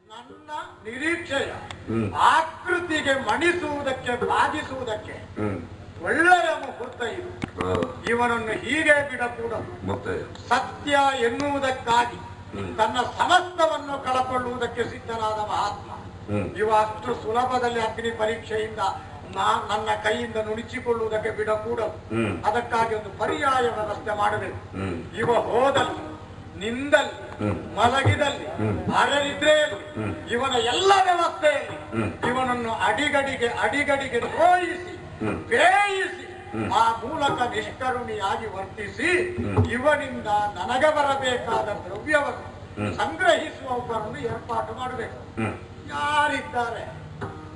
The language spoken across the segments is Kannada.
ನನ್ನ ನಿರೀಕ್ಷೆಯ ಆಕೃತಿಗೆ ಮಣಿಸುವುದಕ್ಕೆ ಬಾಧಿಸುವುದಕ್ಕೆ ಒಳ್ಳೆಯ ಮುಹೂರ್ತ ಇದು. ಇವನನ್ನು ಹೀಗೆ ಬಿಡಕೂಡದು. ಸತ್ಯ ಎನ್ನುವುದಕ್ಕಾಗಿ ತನ್ನ ಸಮಸ್ತವನ್ನು ಕಳಕೊಳ್ಳುವುದಕ್ಕೆ ಸಿದ್ಧನಾದ ಮಹಾತ್ಮ ಇವ ಅಷ್ಟು ಸುಲಭದಲ್ಲಿ ಅಗ್ನಿ ಪರೀಕ್ಷೆಯಿಂದ ನನ್ನ ಕೈಯಿಂದ ನುಣಿಸಿಕೊಳ್ಳುವುದಕ್ಕೆ ಬಿಡಕೂಡದು. ಅದಕ್ಕಾಗಿ ಒಂದು ಪರ್ಯಾಯ ವ್ಯವಸ್ಥೆ ಮಾಡಬೇಕು. ಇವ ಹೋದಲ್ಲಿ, ನಿಂದಲ್ಲಿ, ಮಲಗಿದಲ್ಲಿ, ಅರೆನಿದ್ರೆಯಲ್ಲಿ, ಇವನ ಎಲ್ಲ ವ್ಯವಸ್ಥೆಯಲ್ಲಿ ಇವನನ್ನು ಅಡಿಗಡಿಗೆ ದ್ರೋಹಿಸಿ ಬೇಯಿಸಿ ಆ ಮೂಲಕ ನಿಷ್ಕರುಣಿಯಾಗಿ ವರ್ತಿಸಿ ಇವನಿಂದ ನನಗೆ ಬರಬೇಕಾದ ದ್ರವ್ಯವನ್ನು ಸಂಗ್ರಹಿಸುವ ಒಬ್ಬರನ್ನು ಏರ್ಪಾಟು ಮಾಡಬೇಕು. ಯಾರಿದ್ದಾರೆ?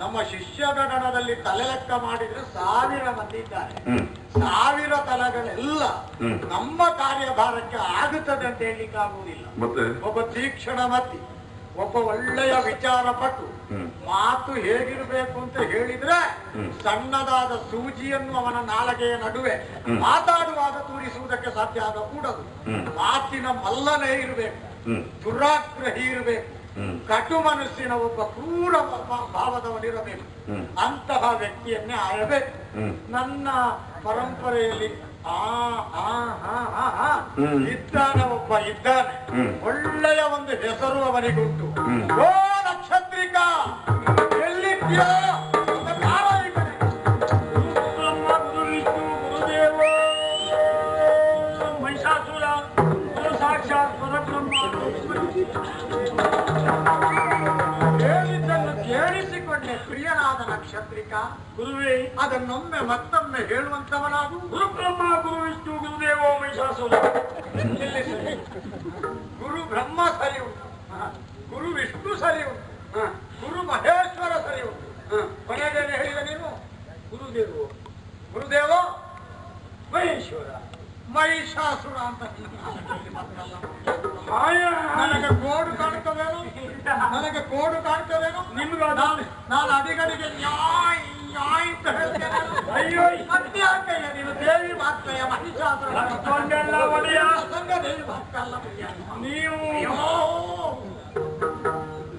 ನಮ್ಮ ಶಿಷ್ಯಗಣದಲ್ಲಿ ತಲೆ ಲೆಕ್ಕ ಮಾಡಿದ್ರೆ 1000 ಮಂದಿ ಇದ್ದಾರೆ. 1000 ತಲೆಗಳೆಲ್ಲ ನಮ್ಮ ಕಾರ್ಯಭಾರಕ್ಕೆ ಆಗುತ್ತದೆ ಅಂತ ಹೇಳಲಿಕ್ಕೆ ಆಗುವುದಿಲ್ಲ. ಒಬ್ಬ ತೀಕ್ಷ್ಣ ಮತಿ, ಒಬ್ಬ ಒಳ್ಳೆಯ ವಿಚಾರ ಪಟ್ಟು ಮಾತು ಹೇಗಿರಬೇಕು ಅಂತ ಹೇಳಿದ್ರೆ ಸಣ್ಣದಾದ ಸೂಜಿಯನ್ನು ಅವನ ನಾಲಗೆಯ ನಡುವೆ ಮಾತಾಡುವಾಗ ತೂರಿಸುವುದಕ್ಕೆ ಸಾಧ್ಯ ಆಗಕೂಡದು. ಮಾತಿನ ಮಲ್ಲನೇ ಇರಬೇಕು, ದುರಾಗ್ರಹಿ ಇರಬೇಕು, ಕಟು ಮನಸ್ಸಿನ ಒಬ್ಬ ಕ್ರೂರ ಭಾವದವನಿರಬೇಕು. ಅಂತಹ ವ್ಯಕ್ತಿಯನ್ನೇ ಆಯಬೇಕು. ನನ್ನ ಪರಂಪರೆಯಲ್ಲಿ ಇದ್ದಾನೆ, ಒಬ್ಬ ಇದ್ದಾನೆ, ಒಳ್ಳೆಯ ಒಂದು ಹೆಸರು ಅವನಿಗುಂಟು. ಓ ನಕ್ಷತ್ರಿಕ, ಎಲ್ಲಿದ್ಯೋ ಮಹಿಷಾಸುರ ಸಾಕ್ಷಾತ್ ಹೇಳಿದ್ದನ್ನು ಕೇಳಿಸಿಕೊಂಡೆ ಪ್ರಿಯನಾದ ನಕ್ಷತ್ರಿಕ. ಗುರುವೇ, ಅದನ್ನೊಮ್ಮೆ ಮತ್ತೊಮ್ಮೆ ಹೇಳುವಂತವನಾದು. ಗುರು ಬ್ರಹ್ಮ, ಗುರು ವಿಷ್ಣು, ಗುರುದೇವೋ ಮಹಿಷಾಸುರ. ಗುರು ಬ್ರಹ್ಮ ಸರಿ ಉಂಟು, ಗುರು ವಿಷ್ಣು ಸರಿ ಉಂಟು, ಗುರು ಮಹೇಶ್ವರ ಸರಿ ಉಂಟು. ಕೊನೆಗೇನೆ ಹೇಳಿದ ನೀನು? ಗುರುದೇವೋ ಮಹೇಶ್ವರ, ಮಹಿಷಾಸುರ ಅಂತ. ನನಗೆ ಕೋಡು ಕಾಣ್ತವೇನು? ನನಗೆ ಕೋಡು ಕಾಣ್ತವೇನು? ನಿಮ್ಗೆ ನಾನು ಅಡಿಗಡಿಗೆ ನ್ಯಾಯ್ ಅಂತ ಹೇಳ್ತೇನೆ. ಅಯ್ಯೋ, ಮಧ್ಯಾಹ್ನ ನೀನು ದೇವಿ ಮಾತ್ರೆಯ ಮಹಿಷಾಸುರ ದೇವಿ ಭಕ್ತಲ್ಲ. ನೀವು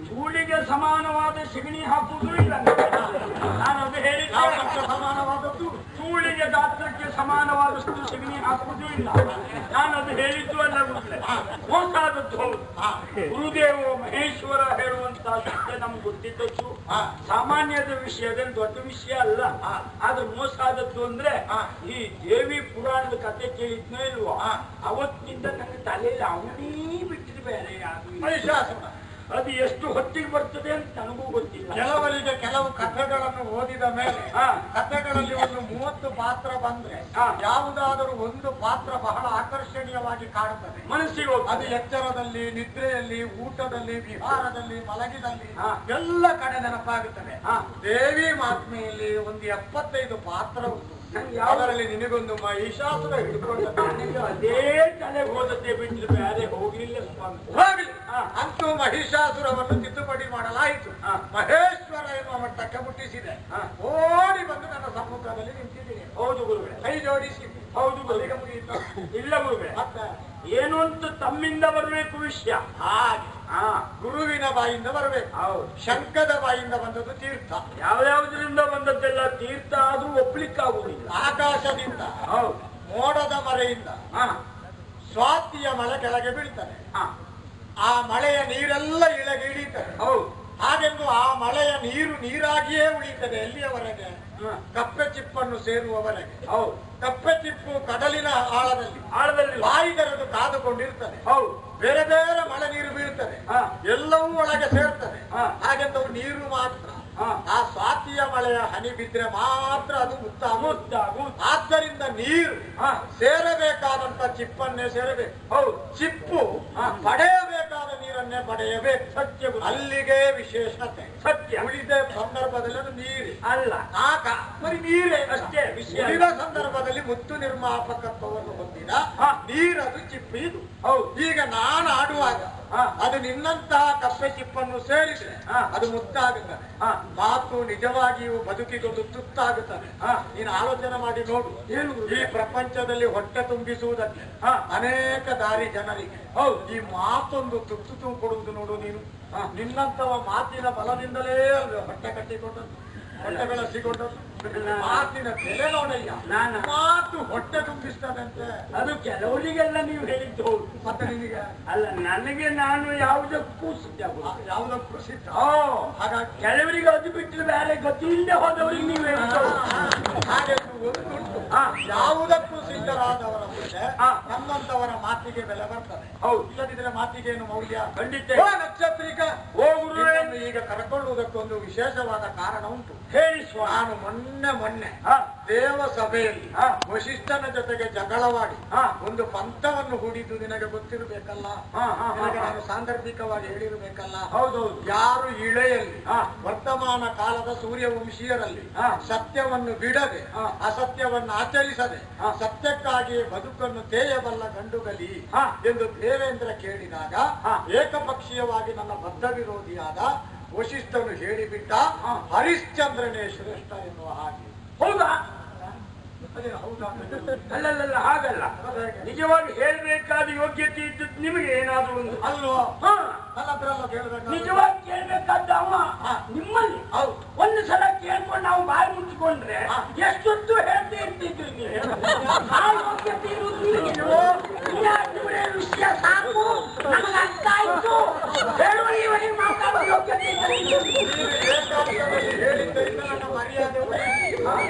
ಧೂಳಿಗೆ ಸಮಾನವಾದ ಸಿಗಣಿ ಹಾಕುವುದು ಇಲ್ಲ. ನಾನು ಅದು ಹೇಳಿ ಸಮಾನವಾದದ್ದು, ಧೂಳಿಗೆ ಗಾತ್ರಕ್ಕೆ ಸಮಾನವಾದಷ್ಟು ಸಿಗಣಿ ಹಾಕುವುದೂ ಇಲ್ಲ. ನಾನು ಅದು ಹೇಳಿದ್ದು ಅಲ್ಲ ಗುರುಗಳೇ, ಮೋಸಾದದ್ದು ಹೌದು. ಗುರುದೇವ ಮಹೇಶ್ವರ ಹೇಳುವಂತ ಸತ್ಯ ನಮ್ಗೆ ಗೊತ್ತಿದ್ದದ್ದು. ಸಾಮಾನ್ಯದ ವಿಷಯದಲ್ಲಿ ದೊಡ್ಡ ವಿಷಯ ಅಲ್ಲ. ಆದ್ರೆ ಮೋಸಾದದ್ದು ಅಂದ್ರೆ ಈ ದೇವಿ ಪುರಾಣದ ಕಥೆ ಕೇಳಿದ್ನೋ ಇಲ್ವೋ, ಅವತ್ತಿನಿಂದ ನನಗೆ ತಲೆಯಲ್ಲಿ ಅವನೇ ಬಿಟ್ಟಿದ್ದು ಬೇರೆ ಯಾರು. ಅದು ಎಷ್ಟು ಹೊತ್ತಿಗೆ ಬರ್ತದೆ ಅಂತ ನನಗೂ ಗೊತ್ತಿಲ್ಲ. ಕೆಲವರಿಗೆ ಕೆಲವು ಕಥೆಗಳನ್ನು ಓದಿದ ಮೇಲೆ ಕಥೆಗಳಲ್ಲಿ ಒಂದು 30 ಪಾತ್ರ ಬಂದ್ರೆ ಯಾವುದಾದರೂ ಒಂದು ಪಾತ್ರ ಬಹಳ ಆಕರ್ಷಣೀಯವಾಗಿ ಕಾಣುತ್ತದೆ ಮನಸ್ಸಿಗೆ. ಅದು ಎಚ್ಚರದಲ್ಲಿ, ನಿದ್ರೆಯಲ್ಲಿ, ಊಟದಲ್ಲಿ, ವಿಹಾರದಲ್ಲಿ, ಮಲಗಿದಲ್ಲಿ ಎಲ್ಲ ಕಡೆ ನೆನಪಾಗುತ್ತದೆ. ದೇವಿ ಮಾತ್ಮೆಯಲ್ಲಿ ಒಂದು 75 ಪಾತ್ರ ಉಂಟು. ಯಾವರಲ್ಲಿ ನಿನಗೊಂದು ಮಹಿಷಾಸುರ ಹಿಡ್ಕೊಂಡ ಅದೇ ತಲೆ ಹೋದದ್ದೇ ಬಿಟ್ಟು ಬೇರೆ ಹೋಗ್ಲಿಲ್ಲ ಸ್ವಾಮಿ. ಹೋಗ್ಲಿ, ಅಂತೂ ಮಹಿಷಾಸುರವನ್ನು ತಿದ್ದುಪಡಿ ಮಾಡಲಾಯಿತು. ಮಹೇಶ್ವರ ಎನ್ನುವ ಮಟ್ಟಕ್ಕೆ ಮುಟ್ಟಿಸಿದೆ. ಓಡಿ ಬಂದು ನನ್ನ ಸಮ್ಮುಖದಲ್ಲಿ ನಿಂತಿದ್ದೀನಿ. ಹೌದು ಗುರುವೆ, ಕೈ ಜೋಡಿಸಿ. ಹೌದು ಗುರುವೆ, ಮುಗಿಯಿತು. ಇಲ್ಲ ಗುರುವೆ, ಮತ್ತೆ ಏನು ಅಂತ ತಮ್ಮಿಂದ ಬರಬೇಕು ವಿಷಯ. ಹಾಗೆ ಗುರುವಿನ ಬಾಯಿಂದ ಬರಬೇಕು. ಶಂಕದ ಬಾಯಿಂದ ಬಂದದ್ದು ತೀರ್ಥ. ಯಾವ್ಯಾವುದರಿಂದ ಬಂದದ್ದೆಲ್ಲ ತೀರ್ಥ ಆದ್ರೂ ಒಪ್ಲಿಕ್ಕಾಗುವುದಿಲ್ಲ. ಆಕಾಶದಿಂದ, ಮೋಡದ ಮರೆಯಿಂದ ಸ್ವಾತಿಯ ಮಳೆ ಕೆಳಗೆ ಬೀಳ್ತಾರೆ. ಆ ಮಳೆಯ ನೀರೆಲ್ಲ ಇಳಗೆ ಇಳೀತದೆ. ಹಾಗೆಂದು ಆ ಮಳೆಯ ನೀರು ನೀರಾಗಿಯೇ ಉಳಿತದೆ ಎಲ್ಲಿಯವರೆಗೆ? ಕಪ್ಪೆ ಚಿಪ್ಪನ್ನು ಸೇರುವವರೆಗೆ. ಕಪ್ಪೆ ಚಿಪ್ಪು ಕಡಲಿನ ಆಳದಲ್ಲಿ ಬಾಯಿ ತೆರೆದು ಕಾದುಕೊಂಡಿರ್ತದೆ. ಬೇರೆ ಬೇರೆ ಮಳೆ ನೀರು ಬೀಳ್ತದೆ, ಎಲ್ಲವೂ ಒಳಗೆ ಸೇರ್ತದೆ. ಹಾಗೆಂದು ನೀರು ಮಾತ್ರ, ಆ ಸ್ವಾತಿಯ ಮಳೆಯ ಹನಿ ಬಿದ್ರೆ ಮಾತ್ರ ಅದು ಮುತ್ತಾಗು. ಆದ್ದರಿಂದ ನೀರು ಸೇರಬೇಕಾದಂತ ಚಿಪ್ಪನ್ನೇ ಸೇರಬೇಕು. ಚಿಪ್ಪು ಪಡೆಯಬೇಕಾದ ನೀರನ್ನೇ ಪಡೆಯಬೇಕು. ಸತ್ಯ, ಅಲ್ಲಿಗೆ ವಿಶೇಷತೆ. ಸತ್ಯ, ಉಳಿದ ಸಂದರ್ಭದಲ್ಲಿ ಅದು ನೀರು ಅಲ್ಲ, ಬರೀ ನೀರೇ ಅಷ್ಟೇ. ಉಳಿದ ಸಂದರ್ಭದಲ್ಲಿ ಮುತ್ತು ನಿರ್ಮಾಪಕತ್ವವನ್ನು ಹೊಂದಿದ ನೀರದು ಚಿಪ್ಪು. ಇದು ಈಗ ನಾನು ಆಡುವಾಗ ಅದು ನಿನ್ನಂತಹ ಕಪ್ಪೆ ಚಿಪ್ಪನ್ನು ಸೇರಿದ್ರೆ ಅದು ಮುತ್ತಾಗುತ್ತದೆ. ಮಾತು ನಿಜವಾಗಿಯೂ ಬದುಕಿಗೊಂದು ತುತ್ತಾಗುತ್ತದೆ. ನೀನು ಆಲೋಚನೆ ಮಾಡಿ ನೋಡು. ಈ ಪ್ರಪಂಚದಲ್ಲಿ ಹೊಟ್ಟೆ ತುಂಬಿಸುವುದಕ್ಕೆ ಅನೇಕ ದಾರಿ ಜನರಿಗೆ. ಈ ಮಾತೊಂದು ತುತ್ತು ಕೊಡುವುದು ನೋಡು. ನೀನು ನಿನ್ನಂತವ ಮಾತಿನ ಬಲದಿಂದಲೇ ಹೊಟ್ಟೆ ಕಟ್ಟಿಕೊಂಡದ್ದು, ಹೊಟ್ಟೆ ಬೆಳೆಸಿಕೊಂಡದ್ದು. ಮಾತಿನ ಬೆಲೆ ನೋಡಯ್ಯ. ಮಾತು ಹೊಟ್ಟೆ ತುಂಬಿಸ್ತದಂತೆ. ಅದು ಕೆಲವರಿಗೆಲ್ಲ ನೀವು ಹೇಳಿದ್ದು ಹೌದು. ಮತ್ತೆ ನಿನಗೆ ಅಲ್ಲ, ನನಗೆ ನಾನು ಯಾವುದಕ್ಕೂ ಸಿದ್ಧ. ಯಾವುದಕ್ಕೂ ಸಿದ್ಧ. ಹಾಗಾಗಿ ಕೆಲವರಿಗೆ ಅದು ಬಿಟ್ಟರೆ ಬೇರೆ ಗತಿ ಇಲ್ಲದೆ ಹೋದವರಿಗೆ ನೀವು ಹೇಳಿದ್ದು ಹಾಗೆ ಒಂದುಂಟು. ಯಾವುದಕ್ಕೂ ಸಿದ್ಧರಾದವರ ಮುಂದೆ ನಮ್ಮಂತವರ ಮಾತಿಗೆ ಬೆಲೆ ಬರ್ತದೆ. ಹೌದು, ಇಲ್ಲದಿದ್ರೆ ಮಾತಿಗೆ ಏನು ಮೌಲ್ಯ? ಖಂಡಿತ. ನಕ್ಷತ್ರಿಕ ಈಗ ಕರ್ಕೊಳ್ಳುವುದಕ್ಕೊಂದು ವಿಶೇಷವಾದ ಕಾರಣ ಉಂಟು. ಹೇಳಿ. ನಾನು ಮೊನ್ನೆ ದೇವ ಸಭೆಯಲ್ಲಿ ವಶಿಷ್ಠನ ಜೊತೆಗೆ ಜಗಳವಾಡಿ ಒಂದು ಪಂಥವನ್ನು ಹೂಡಿದ್ದು ನಿನಗೆ ಗೊತ್ತಿರಬೇಕಲ್ಲ. ನಾನು ಸಾಂದರ್ಭಿಕವಾಗಿ ಹೇಳಿರಬೇಕಲ್ಲ. ಹೌದೌದು. ಯಾರು ಇಳೆಯಲ್ಲಿ ವರ್ತಮಾನ ಕಾಲದ ಸೂರ್ಯವಂಶೀಯರಲ್ಲಿ ಸತ್ಯವನ್ನು ಬಿಡದೆ ಅಸತ್ಯವನ್ನು ಆಚರಿಸದೆ ಸತ್ಯಕ್ಕಾಗಿ ಬದುಕನ್ನು ತೇಯಬಲ್ಲ ಗಂಡುಗಲಿ ಎಂದು ದೇವೇಂದ್ರ ಕೇಳಿದಾಗ ಏಕಪಕ್ಷೀಯವಾಗಿ ನನ್ನ ಬದ್ಧ ವಿರೋಧಿಯಾದ ವಶಿಷ್ಠನು ಹೇಳಿಬಿಟ್ಟ, ಹರಿಶ್ಚಂದ್ರನೇ ಶ್ರೇಷ್ಠ ಎನ್ನುವ ಹಾಗೆ. ಹೌದಾ? ಅಲ್ಲಲ್ಲ, ಹಾಗಲ್ಲ. ನಿಜವಾಗಿ ಹೇಳ್ಬೇಕಾದ ಯೋಗ್ಯತೆ ಇದ್ದದ್ದು ನಿಮಗೆ ಏನಾದ್ರು ಒಂದು ಅಲ್ವಾ? ನಿಜವಾಗಿ ಕೇಳ್ಬೇಕಾದ ಅವ ನಿಮ್ಮಲ್ಲಿ ಒಂದು ಸಲ ಕೇಳ್ಕೊಂಡು ನಾವು ಬಾಯಿ ಮುಚ್ಚಿಕೊಂಡ್ರೆ ಎಷ್ಟೊತ್ತು ಹೇಳ್ತಾ ಇರ್ತಿದ್ವಿ ನೀವು. ಆ ಯೋಗ್ಯತೆ ವಿಷಯ ಸಾಕು, ನಮಗೆ ಅರ್ಥ ಆಯ್ತು. ಹೇಳುವವರಿಗೆ ಮಾತಾಡುವ ಯೋಗ್ಯತೆ ಮರ್ಯಾದೆ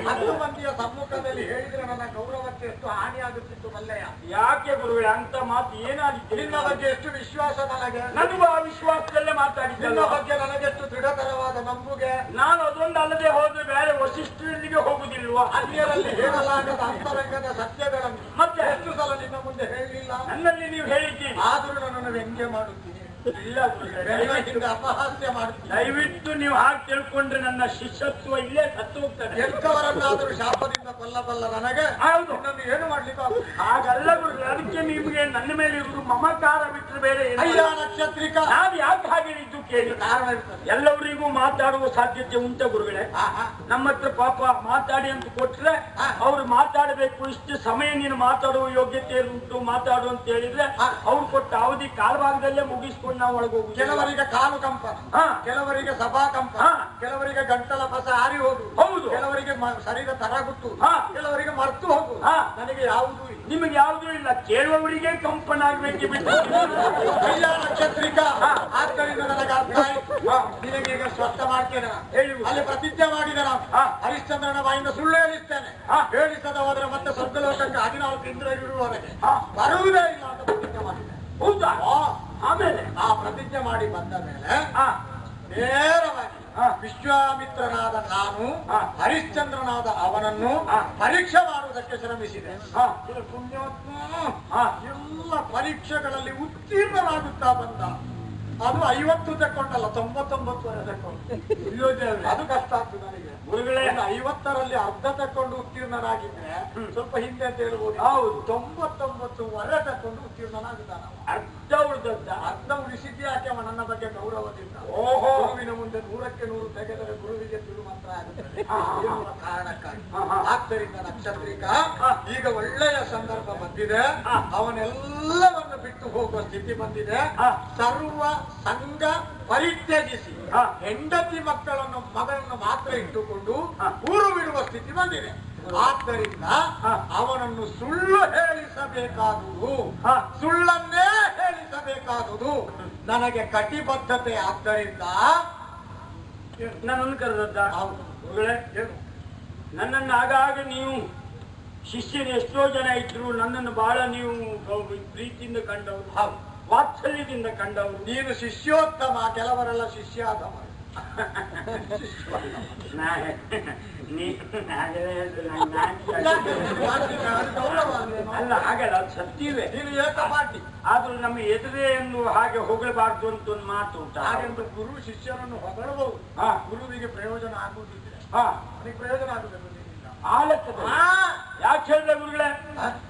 10 ಮಂದಿಯ ಸಮ್ಮುಖದಲ್ಲಿ ಹೇಳಿದ್ರೆ ನನ್ನ ಗೌರವಕ್ಕೆ ಎಷ್ಟು ಹಾನಿಯಾಗುತ್ತಿತ್ತು ಮಲ್ಲಯ್ಯ. ಯಾಕೆ ಗುರುಗಳೇ ಅಂತ ಮಾತು ಏನಾಗಿತ್ತು? ನಿನ್ನ ಬಗ್ಗೆ ಎಷ್ಟು ವಿಶ್ವಾಸ ನನಗೆ. ನನಗೂ ಆ ವಿಶ್ವಾಸದಲ್ಲೇ ಮಾತಾಡಿದ್ದೆ. ನಿನ್ನ ಬಗ್ಗೆ ನನಗೆಷ್ಟು ದೃಢತರವಾದ ನಂಬುಗೆ. ನಾನು ಅದೊಂದು ಅಲ್ಲದೆ ಹೋದ್ರೆ ಬೇರೆ ವಶಿಷ್ಠರಲ್ಲಿಗೆ ಹೋಗುದಿಲ್ವಾ? ಅನ್ಯರಲ್ಲಿ ಹೇಳಲಾಗದ ಅಂತರಂಗದ ಸತ್ಯಗಳನ್ನು ಮತ್ತೆ ಎಷ್ಟು ಸಲ ನಿನ್ನ ಮುಂದೆ ಹೇಳಲಿಲ್ಲ. ನನ್ನಲ್ಲಿ ನೀವು ಹೇಳಿದ್ದೀರಿ, ಆದರೂ ನನ್ನನ್ನು ವ್ಯಂಗ್ಯ ಮಾಡುತ್ತೀನಿ. ಇಲ್ಲ, ಅಪಹಾಸ್ಯ ಮಾಡ್ತೀನಿ. ದಯವಿಟ್ಟು ನೀವು ಹಾಗೆ ತಿಳ್ಕೊಂಡ್ರೆ ನನ್ನ ಶಿಷ್ಯತ್ವ ಇಲ್ಲೇ ಸತ್ತು ಹೋಗ್ತದೆ. ಎಂತವರನ್ನಾದರೂ ಶಾಪದಿಂದ ಕೊಲ್ಲಬಲ್ಲ ನನಗೆ ಹೌದು, ನನ್ನನ್ನು ಏನು ಮಾಡ್ಲಿಕ್ಕೆ ಹಾಗಲ್ಲ ಗುರು. ಅದಕ್ಕೆ ನಿಮ್ಗೆ ನನ್ನ ಮೇಲೆ ಇರುವುದು ಮಮಕಾರ ಬಿಟ್ಟರೆ ಬೇರೆ ಅಯ್ಯ ನಕ್ಷತ್ರಿಕ. ನಾನು ಯಾಕೆ ಹಾಗೆ ಹೇಳಿದ್ದು ಕೇಳಿ. ಕಾರಣ ಇರ್ತದೆ. ಎಲ್ಲವರಿಗೂ ಮಾತಾಡುವ ಸಾಧ್ಯತೆ ಉಂಟ ಗುರುಗಳೇ. ನಮ್ಮ ಹತ್ರ ಪಾಪ ಮಾತಾಡಿ ಅಂತ ಕೊಟ್ರೆ ಅವ್ರು ಮಾತಾಡಬೇಕು, ಇಷ್ಟು ಸಮಯ ನೀನು ಮಾತಾಡುವ ಯೋಗ್ಯತೆ ಉಂಟು ಮಾತಾಡು ಅಂತ ಹೇಳಿದ್ರೆ ಅವ್ರು ಕೊಟ್ಟ ಅವಧಿ ಕಾಲಭಾಗದಲ್ಲೇ ಮುಗಿಸ್ಕೊಂಡು ನಾವು ಒಳಗೋಗುದು. ಕೆಲವರಿಗೆ ಕಾಲು ಕಂಪನ, ಕೆಲವರಿಗೆ ಸಭಾ ಕಂಪನ, ಕೆಲವರಿಗೆ ಗಂಟಲ ಪಸ ಹಾರಿ ಹೋಗುದು. ಹೌದು, ಕೆಲವರಿಗೆ ಶರೀರ ತರಗುತ್ತು, ಕೆಲವರಿಗೆ ಮರ್ತು ಹೋಗುದು. ನನಗೆ ಯಾವುದೂ ಇಲ್ಲ. ನಿಮಗೆ ಯಾವುದೂ ಇಲ್ಲ. ಕೇಳುವವರಿಗೆ ಕಂಪನ ಆಗ್ಬೇಕು ಬಿಟ್ಟು. ಅಯ್ಯ ನಕ್ಷತ್ರಿಕ, ಆದ್ದರಿಂದ ನನಗೆ ಅರ್ಥ ಆಯ್ತು. ನಿನಗೆ ಈಗ ಸ್ಪಷ್ಟ ಮಾಡ್ತೇನೆ. ಅಲ್ಲಿ ಪ್ರತಿಜ್ಞೆ ಮಾಡಿದ ನಾನು ಹರಿಶ್ಚಂದ್ರನ ಬಾಯಿಂದ ಸುಳ್ಳು ಹೇಳಿಸ್ತೇನೆ. ಹೇಳಿಸದ ಹೋದ್ರೆ ಮತ್ತೆ ಸ್ವರ್ಗಲೋಕಕ್ಕೆ 14 ಇಂದ್ರರಿರುವವರೆಗೆ ಬರುವುದೇ ಇಲ್ಲ ಅಂತ ಪ್ರತಿಜ್ಞೆ ಮಾಡಿದೆ. ಹೌದಾ? ಆಮೇಲೆ ಆ ಪ್ರತಿಜ್ಞೆ ಮಾಡಿ ಬಂದ ಮೇಲೆ ನೇರವಾಗಿ ವಿಶ್ವಾಮಿತ್ರನಾದ ನಾನು ಹರಿಶ್ಚಂದ್ರನಾದ ಅವನನ್ನು ಪರೀಕ್ಷೆ ಮಾಡುವುದಕ್ಕೆ ಶ್ರಮಿಸಿದೆ. ಪುಣ್ಯಾತ್ಮ ಎಲ್ಲ ಪರೀಕ್ಷೆಗಳಲ್ಲಿ ಉತ್ತೀರ್ಣನಾಗುತ್ತಾ ಬಂದ. ಅದು 50 ತಕ್ಕೊಂಡಲ್ಲ, 99 ತಕ್ಕೊಂಡು. ಅದು ಕಷ್ಟ ಆಗ್ತದೆ ನನಗೆ. 50ರಲ್ಲಿ ಅರ್ಧ ತಕ್ಕೊಂಡು ಉತ್ತೀರ್ಣನಾಗಿದ್ರೆ ಸ್ವಲ್ಪ ಹಿಂದೆ ಅಂತ ಹೇಳ್ಬೋದು. ಹೌದು, 99 ತಕ್ಕೊಂಡು ಉತ್ತೀರ್ಣನಾಗುತ್ತಾನ. ಅರ್ಧ ಉಳಿದದ್ದ. ಅರ್ಧ ಉಳಿಸಿದ್ದೆ ಯಾಕೆ? ಅವ ನನ್ನ ಬಗ್ಗೆ ಗೌರವದಿಂದ. ಗುರುವಿನ ಮುಂದೆ 100ಕ್ಕೆ 100 ತೆಗೆದರೆ ಗುರುವಿಗೆ ತಿರು ಮಾತ್ರ ಆಗುತ್ತದೆ ಎನ್ನುವ ಕಾರಣಕ್ಕಾಗಿ. ಆದ್ದರಿಂದ ನಕ್ಷತ್ರಿಕ, ಈಗ ಒಳ್ಳೆಯ ಸಂದರ್ಭ ಬಂದಿದೆ. ಅವನೆಲ್ಲವನ್ನು ಬಿಟ್ಟು ಹೋಗುವ ಸ್ಥಿತಿ ಬಂದಿದೆ. ಸರ್ವ ಸಂಘ ಪರಿತ್ಯಜಿಸಿ ಹೆಂಡತಿ ಮಗಳನ್ನು ಮಾತ್ರ ಇಟ್ಟುಕೊಂಡು ಊರು ಬಿಡುವ ಸ್ಥಿತಿ ಬಂದಿದೆ. ಆದ್ದರಿಂದ ಅವನನ್ನು ಸುಳ್ಳು ಹೇಳಿಸಬೇಕಾದುದು, ಸುಳ್ಳನ್ನೇ ಹೇಳಿಸಬೇಕಾದುದು ನನಗೆ ಕಟಿಬದ್ಧತೆ. ಆದ್ದರಿಂದ ನನ್ನನ್ನು ಕರೆದದ್ದ. ನನ್ನನ್ನು ಆಗಾಗ ನೀವು ಶಿಷ್ಯರು ಎಷ್ಟೋ ಜನ ಇದ್ರು, ನನ್ನನ್ನು ಬಹಳ ನೀವು ಪ್ರೀತಿಯಿಂದ ಕಂಡವರು, ವಾತ್ಸಲ್ಯದಿಂದ ಕಂಡವರು. ನೀನು ಶಿಷ್ಯೋತ್ತಮ, ಕೆಲವರೆಲ್ಲ ಶಿಷ್ಯಾದಮ. ಅಲ್ಲ, ಹಾಗಲ್ಲ, ಅದು ಸತ್ಯವೇ. ನೀನು ಏಕಪಾಟಿ. ಆದ್ರೂ ನಮ್ಮ ಎದುರೆಯನ್ನು ಹಾಗೆ ಹೊಗಳಬಾರ್ದು ಅಂತ ಒಂದು ಮಾತು ಉಂಟು. ಹಾಗೆಂದು ಗುರು ಶಿಷ್ಯರನ್ನು ಹೊಗಳಬಹುದು. ಗುರುವಿಗೆ ಪ್ರಯೋಜನ ಆಗುವುದಿದ್ರೆ ಅದಕ್ಕೆ ಪ್ರಯೋಜನ ಆಗುವುದು. ಯಾಕೆ ಹೇಳಿದೆ ಗುರುಗಳೇ?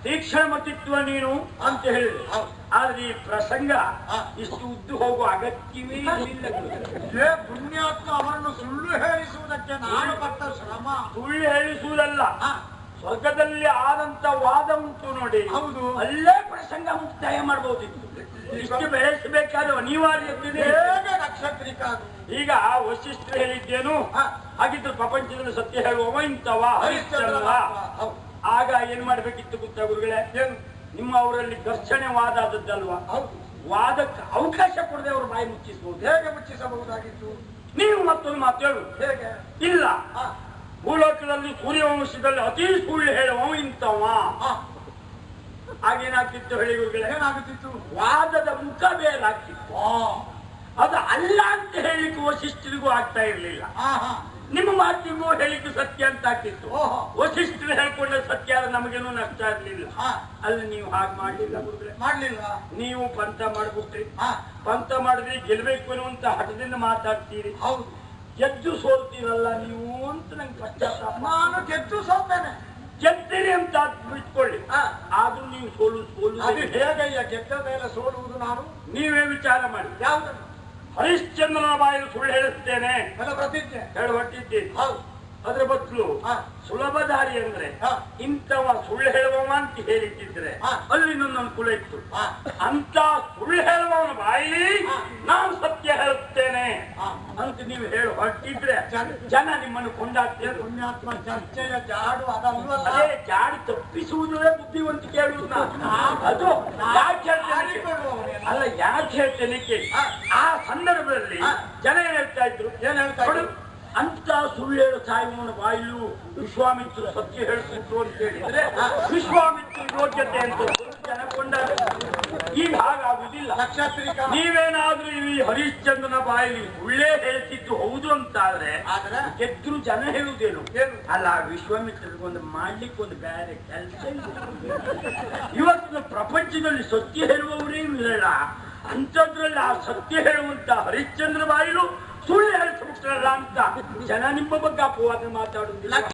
ತೀಕ್ಷ್ಣ ಮತಿತ್ವ ನೀನು ಅಂತ ಹೇಳಿದೆ. ಆದ್ರೆ ಈ ಪ್ರಸಂಗ ಇಷ್ಟು ಉದ್ದು ಹೋಗುವ ಅಗತ್ಯವೇ ಇಲ್ಲ. ಪುಣ್ಯಾತ್ಮ ಅವರನ್ನು ಸುಳ್ಳು ಹೇಳಿಸುವುದಕ್ಕೆ ನಾನು ಪಟ್ಟ ಶ್ರಮ. ಸುಳ್ಳು ಹೇಳಿಸುವುದಲ್ಲ, ಸ್ವರ್ಗದಲ್ಲಿ ಆದಂತ ವಾದ ಉಂಟು ನೋಡಿ. ಹೌದು, ಅಲ್ಲೇ ಪ್ರಸಂಗ ಮುಕ್ತಾಯ ಮಾಡಬಹುದಿತ್ತು. ಇಷ್ಟು ಬೆಳೆಸಬೇಕಾದ ಅನಿವಾರ್ಯತೆ ನಕ್ಷತ್ರಿಕ. ಈಗ ವಶಿಷ್ಠರು ಹೇಳಿದ್ದೇನು? ಹಾಗಿದ್ದು ಪ್ರಪಂಚದಲ್ಲಿ ಸತ್ಯ ಹೇಳುವವ ಇಂಥವ ಹರಿಶ್ಚಂದ್ರ. ಆಗ ಏನ್ ಮಾಡ್ಬೇಕಿತ್ತು ಗೊತ್ತಾ ಗುರುಗಳೇ? ಏನು ನಿಮ್ಮ ಅವರಲ್ಲಿ ಘರ್ಷಣೆ ವಾದ ಆದದ್ದಲ್ವಾ? ವಾದಕ್ಕೆ ಅವಕಾಶ ಕೊಡದೆ ಅವರು ಬಾಯಿ ಮುಚ್ಚಿಸಬಹುದು. ಹೇಗೆ ಮುಚ್ಚಿಸಬಹುದಾಗಿತ್ತು? ನೀವು ಮತ್ತೊಂದು ಮಾತು ಹೇಳು. ಹೇಗೆ? ಇಲ್ಲ, ಭೂಲೋಕದಲ್ಲಿ ಸೂರ್ಯವಂಶದಲ್ಲಿ ಅತಿ ಸುಳ್ಳು ಹೇಳುವ ಇಂಥವ. ಆಗೇನಾಗ್ತಿತ್ತು ಹೇಳಿ ಗುರುಗಳೇ? ಏನಾಗುತ್ತಿತ್ತು? ವಾದದ ಮುಖ ಬೇರಾಗ್ತಿತ್ತು. ಅದು ಅಲ್ಲ ಅಂತ ಹೇಳಿಕ್ಕೆ ವಶಿಷ್ಠರಿಗೂ ಆಗ್ತಾ ಇರ್ಲಿಲ್ಲ. ನಿಮ್ಮ ಮಾತಿಗೂ ಹೇಳಿದ್ದು ಸತ್ಯ ಅಂತ ಆಗ್ತಿತ್ತು. ವಶಿಷ್ಠರು ಹೇಳ್ಕೊಂಡ ಸತ್ಯ ಆದ್ರೆ ನಮಗೇನು ನಷ್ಟ ಆಗ್ಲಿಲ್ಲ. ಅಲ್ಲಿ ನೀವು ಹಾಗೆ ಮಾಡ್ಲಿಲ್ಲ ಗುರುಗಳೇ. ಮಾಡ್ಲಿಲ್ಲ. ನೀವು ಪಂಥ ಮಾಡ್ಬಿಟ್ರಿ. ಪಂಥ ಮಾಡಿದ್ರಿ, ಗೆಲ್ಬೇಕು ಅನ್ನುವಂತ ಹಠದಿಂದ ಮಾತಾಡ್ತೀರಿ. ಹೌದು, ಗೆದ್ದು ಸೋಲ್ತೀರಲ್ಲ ನೀವು ಅಂತ ನಂಗೆ ಪಶ್ಚಾತ್ತಾಪ. ನಾನು ಗೆದ್ದು ಸೋಲ್ತೇನೆ. ಗೆದ್ದಿರಿ ಅಂತ ಬಿಟ್ಕೊಳ್ಳಿ, ಆದ್ರೂ ನೀವು ಸೋಲು. ಅದು ಹೇಗಯ್ಯ? ಗೆದ್ದ ಮೇಲೆ ಸೋಲುವುದು ನಾನು? ನೀವೇ ವಿಚಾರ ಮಾಡಿ. ಯಾವುದನ್ನು? ಹರಿಶ್ಚಂದ್ರನ ಬಾಯಲ್ಲಿ ಸುಳ್ಳು ಹೇಳಿಸ್ತೇನೆ ನನ್ನ ಪ್ರತಿಜ್ಞೆ ಹೇಳಿ ಹೊಟ್ಟಿದ್ದೇನೆ. ಹೌದು. ಅದ್ರ ಬದಲು ಸುಲಭ ದಾರಿ ಅಂದ್ರೆ ಇಂಥವ ಸುಳ್ಳು ಹೇಳುವವ ಅಂತ ಹೇಳಿಟ್ಟಿದ್ರೆ ಅಲ್ಲಿ ನನ್ನ ಕುಲ ಇತ್ತು. ಅಂತ ಸುಳ್ಳು ಹೇಳುವವನ ಬಾಯಿ ನಾನು ಸತ್ಯ ಹೇಳುತ್ತೇನೆ ಅಂತ ನೀವು ಹೇಳಿ ಹೊರಟಿದ್ರೆ ಜನ ನಿಮ್ಮನ್ನು ಕೊಂಡಾಡ್ತೇನೆ. ಪುಣ್ಯಾತ್ಮ ಚರ್ಚೆಯ ಜಾಡು ಅದಲ್ವಲ್ಲ. ಅದೇ ಜಾಡಿ ತಪ್ಪಿಸುವುದೇ ಬುದ್ಧಿವಂತಿಕೆ ಹೇಳುವುದು. ಅದು ಯಾಕೆ ಹೇಳ್ತೇನೆ ಅಲ್ಲ, ಯಾಕೆ ಹೇಳ್ತೇನೆ ಕೇಳಿ. ಆ ಸಂದರ್ಭದಲ್ಲಿ ಜನ ಏನ್ ಹೇಳ್ತಾ ಇದ್ರು? ಏನ್ ಹೇಳ್ತಾ ಇದ್ರು? ಅಂತ ಸುಳ್ಳು ಹೇಳು ಸಾಯುವವನ ಬಾಯಿಲು ವಿಶ್ವಾಮಿತ್ರರು ಸತ್ಯ ಹೇಳಿಸ್ಬಿಟ್ರು ಅಂತ ಹೇಳಿದ್ರೆ ವಿಶ್ವಾಮಿತ್ರ ಯೋಗ್ಯತೆ ಅಂತ ಜನ ಕೊಂಡಾಗ. ಈಗ ಹಾಗಾಗುದಿಲ್ಲ. ನಕ್ಷತ್ರಿಕ ನೀವೇನಾದ್ರೂ ಈ ಹರಿಶ್ಚಂದ್ರನ ಬಾಯಿಲಿ ಸುಳ್ಳೇ ಹೇಳ್ತಿದ್ದು ಹೌದು ಅಂತಾದ್ರೆ ಗೆದ್ರು ಜನ ಹೇಳುವುದೇನು? ಅಲ್ಲ, ವಿಶ್ವಾಮಿತ್ರರಿಗೊಂದು ಮಾಡ್ಲಿಕ್ಕೆ ಒಂದು ಬೇರೆ ಕೆಲಸ ಇದೆ. ಇವತ್ತು ಪ್ರಪಂಚದಲ್ಲಿ ಸತ್ಯ ಹೇಳುವವರೇ ಇಲ್ಲ. ಅಂಥದ್ರಲ್ಲಿ ಆ ಸತ್ಯ ಹೇಳುವಂತ ಹರಿಶ್ಚಂದ್ರ ಬಾಯಿಲು ಸುಳ್ಳು ಹೇಳಿಸ್ಬಿಟ್ರಲ್ಲ ಅಂತ ಜನ ನಿಮ್ಮ ಬಗ್ಗೆ ಅಪವಾದ ಮಾತಾಡುವುದಿಲ್ಲ.